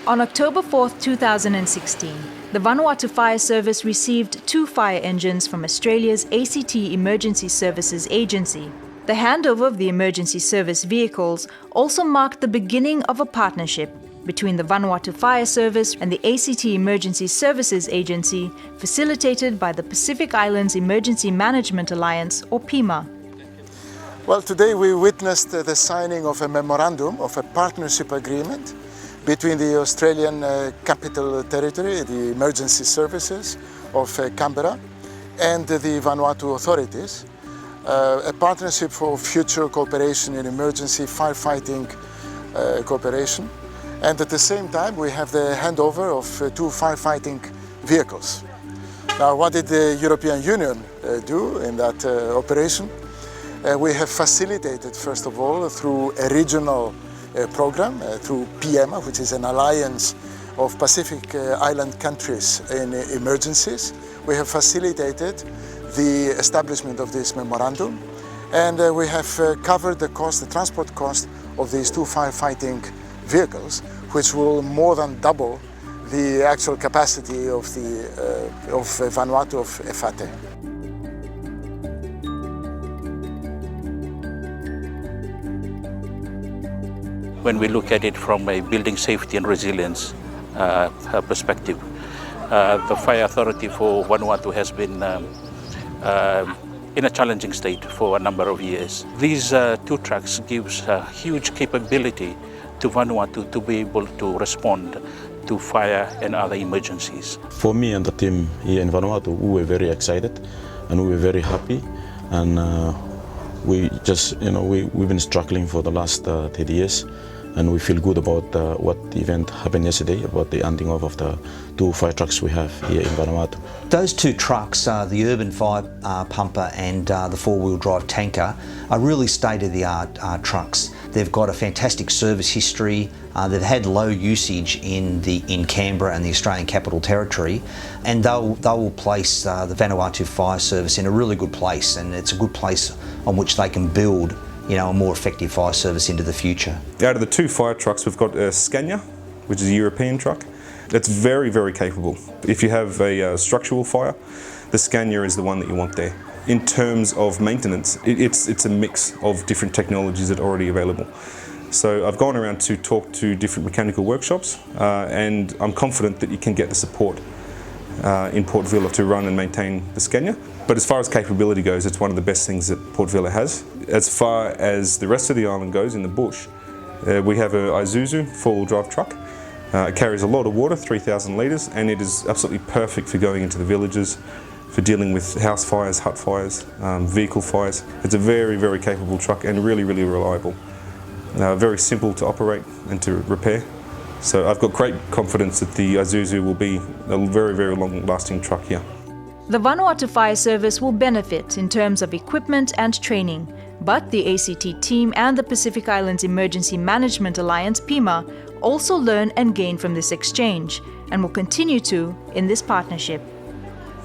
On October 4, 2016, the Vanuatu Fire Service received 2 fire engines from Australia's ACT Emergency Services Agency. The handover of the emergency service vehicles also marked the beginning of a partnership between the Vanuatu Fire Service and the ACT Emergency Services Agency, facilitated by the Pacific Islands Emergency Management Alliance, or PIEMA. Well, today we witnessed the signing of a memorandum of a partnership agreement between the Australian Capital Territory, the Emergency Services of Canberra, and the Vanuatu authorities. A partnership for future cooperation in emergency firefighting cooperation. And at the same time, we have the handover of 2 firefighting vehicles. Now, what did the European Union do in that operation? We have facilitated, first of all, through a regional program, through PIEMA, which is an alliance of Pacific Island countries in emergencies. We have facilitated the establishment of this memorandum, and we have covered the cost, the transport cost of these 2 firefighting vehicles, which will more than double the actual capacity of Vanuatu, of FAT. When we look at it from a building safety and resilience perspective, the Fire Authority for Vanuatu has been in a challenging state for a number of years. These 2 trucks gives a huge capability to Vanuatu to be able to respond to fire and other emergencies. For me and the team here in Vanuatu, we were very excited and we were very happy, and we just, we've been struggling for the last 30 years, and we feel good about what event happened yesterday, about the handing off of the 2 fire trucks we have here in Vanuatu. Those 2 trucks, the urban fire pumper and the 4-wheel drive tanker, are really state-of-the-art trucks. They've got a fantastic service history. They've had low usage in Canberra and the Australian Capital Territory, and they will place the Vanuatu Fire Service in a really good place, and it's a good place on which they can build a more effective fire service into the future. Out of the 2 fire trucks, we've got a Scania, which is a European truck. It's very, very capable. If you have a structural fire, the Scania is the one that you want there. In terms of maintenance, it's a mix of different technologies that are already available. So I've gone around to talk to different mechanical workshops, and I'm confident that you can get the support in Port Vila to run and maintain the Scania. But as far as capability goes, it's one of the best things that Port Vila has. As far as the rest of the island goes in the bush, we have a Isuzu 4-wheel drive truck. It carries a lot of water, 3,000 litres, and it is absolutely perfect for going into the villages, for dealing with house fires, hut fires, vehicle fires. It's a very, very capable truck and really, really reliable. Very simple to operate and to repair. So I've got great confidence that the Isuzu will be a very, very long-lasting truck here. The Vanuatu Fire Service will benefit in terms of equipment and training, but the ACT team and the Pacific Islands Emergency Management Alliance, PIEMA, also learn and gain from this exchange, and will continue to in this partnership.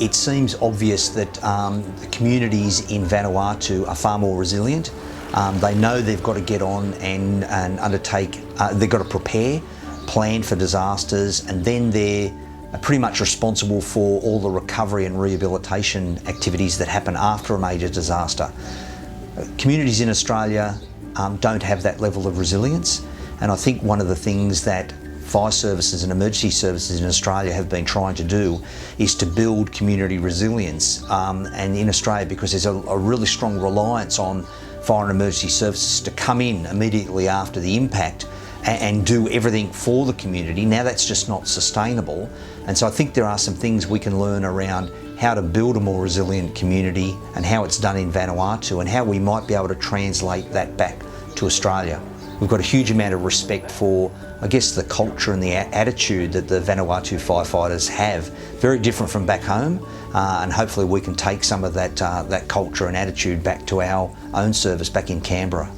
It seems obvious that the communities in Vanuatu are far more resilient. They know they've got to get on and undertake, they've got to prepare, plan for disasters, and then they're pretty much responsible for all the recovery and rehabilitation activities that happen after a major disaster. Communities in Australia don't have that level of resilience, and I think one of the things that fire services and emergency services in Australia have been trying to do is to build community resilience, and in Australia, because there's a really strong reliance on fire and emergency services to come in immediately after the impact and do everything for the community. Now that's just not sustainable, and so I think there are some things we can learn around how to build a more resilient community and how it's done in Vanuatu, and how we might be able to translate that back to Australia. We've got a huge amount of respect for, I guess, the culture and the attitude that the Vanuatu firefighters have, very different from back home, and hopefully we can take some of that culture and attitude back to our own service back in Canberra.